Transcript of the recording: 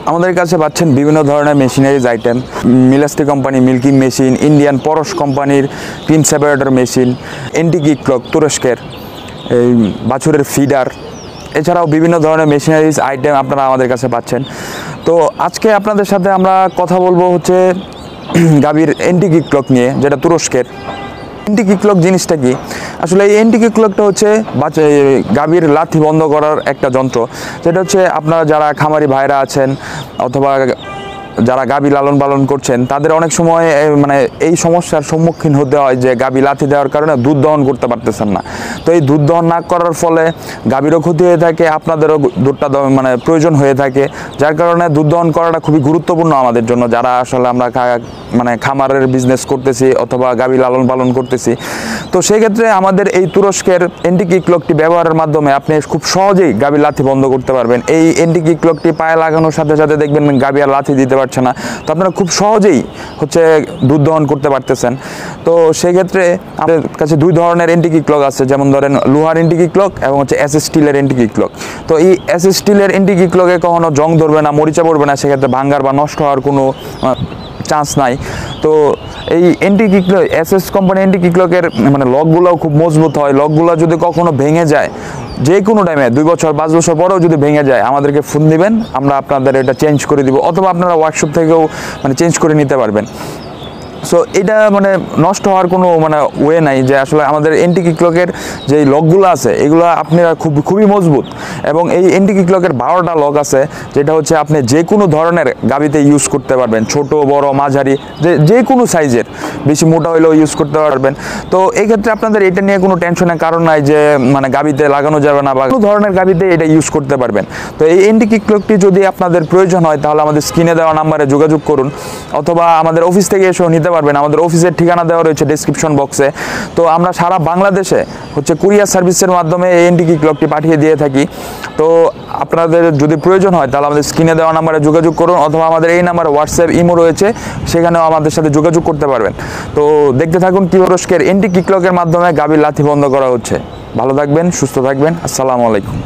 আমাদের কাছে পাচ্ছেন বিভিন্ন ধরনের মেশিনারিজ আইটেম, মিলাস্টি কোম্পানি মিল্কিং মেশিন, ইন্ডিয়ান পরশ কোম্পানির cream separator machine, antique clock তুরস্কের, এই বাছুরের ফিডার, এছাড়াও বিভিন্ন ধরনের মেশিনারিজ আইটেম আপনারা আমাদের কাছে পাচ্ছেন। তো আজকে আপনাদের সাথে আমরা কথা বলবো হচ্ছে গাভীর এন্টিকি ক্লক নিয়ে, যেটা তুরস্কের। এন্টিকি ক্লক জিনিসটা কি? আসলে এই এন্টিকি ক্লকটা হচ্ছে গাভীর লাথি বন্ধ করার একটা যন্ত্র, যেটা হচ্ছে আপনারা যারা খামারি ভাইরা আছেন অথবা যারা গাভী লালন পালন করছেন, তাদের অনেক সময় মানে এই সমস্যার সম্মুখীন হতে হয় যে গাভী লাথি দেওয়ার কারণে দুধ দহন করতে পারতেছেন না। তো এই দুধ দহন না করার ফলে গাভীরও ক্ষতি হয়ে থাকে, আপনাদেরও দুধটা মানে প্রয়োজন হয়ে থাকে, যার কারণে দুধ দহন করাটা খুবই গুরুত্বপূর্ণ আমাদের জন্য, যারা আসলে আমরা মানে খামারের বিজনেস করতেছি অথবা গাভী লালন পালন করতেছি। তো সেক্ষেত্রে আমাদের এই তুরস্কের এন্টিকি ক্লকটি ব্যবহারের মাধ্যমে আপনি খুব সহজেই গাভীর লাথি বন্ধ করতে পারবেন। এই এন্টিকি ক্লকটি পায়ে লাগানোর সাথে সাথে দেখবেন গাভী আর লাথি দিতে পারছে না, তো আপনারা খুব সহজেই হচ্ছে দুধ দহন করতে পারতেছেন। তো সেক্ষেত্রে আমাদের কাছে দুই ধরনের এন্টিকি ক্লক আছে, যেমন ধরেন লোহার এন্টিকি ক্লক এবং হচ্ছে এসএস স্টিলের এন্টিকি ক্লক। তো এই এসএস স্টিলের এন্টিকি ক্লকে কখনো জং ধরবে না, মরিচা পড়বে না, সেক্ষেত্রে ভাঙ্গার বা নষ্ট হওয়ার কোনো চান্স নাই। তো এই এন্টিকি ক্লক এসএস কোম্পানি এন্টিকি ক্লকের মানে লকগুলোও খুব মজবুত হয়। লকগুলো যদি কখনো ভেঙে যায়, যে কোনো টাইমে 2 বছর 5 বছর পরেও যদি ভেঙে যায়, আমাদেরকে ফোন দিবেন, আমরা আপনাদের এটা চেঞ্জ করে দিব, অথবা আপনারা ওয়ার্কশপ থেকেও মানে চেঞ্জ করে নিতে পারবেন। সো এটা মানে নষ্ট হওয়ার কোনো মানে ওয়ে নাই, যে আসলে আমাদের এন্টিকি ক্লকের যে লকগুলো আছে এগুলো আপনারা খুবই মজবুত। এবং এই এন্টিকি ক্লকের 12টা লক আছে, যেটা হচ্ছে আপনি যে কোনো ধরনের গাভীতে ইউজ করতে পারবেন, ছোট বড় মাঝারি, যে কোনো সাইজের, বেশি মোটা হইলেও ইউজ করতে পারবেন। তো এই ক্ষেত্রে আপনাদের এটা নিয়ে কোনো টেনশনের কারণ নাই যে মানে গাভীতে লাগানো যাবে না, বা কোনো ধরনের গাভীতে এটা ইউজ করতে পারবেন। তো এই এন্টিকি ক্লকটি যদি আপনাদের প্রয়োজন হয়, তাহলে আমাদের স্ক্রিনে দেওয়া নাম্বারে যোগাযোগ করুন, অথবা আমাদের অফিস থেকে এসেও নিতে পারবেন। আমাদের অফিসের ঠিকানা দেওয়া রয়েছে ডেসক্রিপশন বক্সে। তো আমরা সারা বাংলাদেশে হচ্ছে কুরিয়ার সার্ভিসের মাধ্যমে এই এন্টিকি ক্লকটি পাঠিয়ে দিয়ে থাকি। তো আপনাদের যদি প্রয়োজন হয়, তাহলে আমাদের স্ক্রিনে দেওয়া নাম্বারে যোগাযোগ করুন, অথবা আমাদের এই নাম্বারে হোয়াটসঅ্যাপ ইমো রয়েছে, সেখানেও আমাদের সাথে যোগাযোগ করতে পারবেন। তো দেখতে থাকুন কি তুরস্কের এন্টিকি ক্লকের মাধ্যমে গাভীর লাথি বন্ধ করা হচ্ছে। ভালো থাকবেন, সুস্থ থাকবেন। আসসালামু আলাইকুম।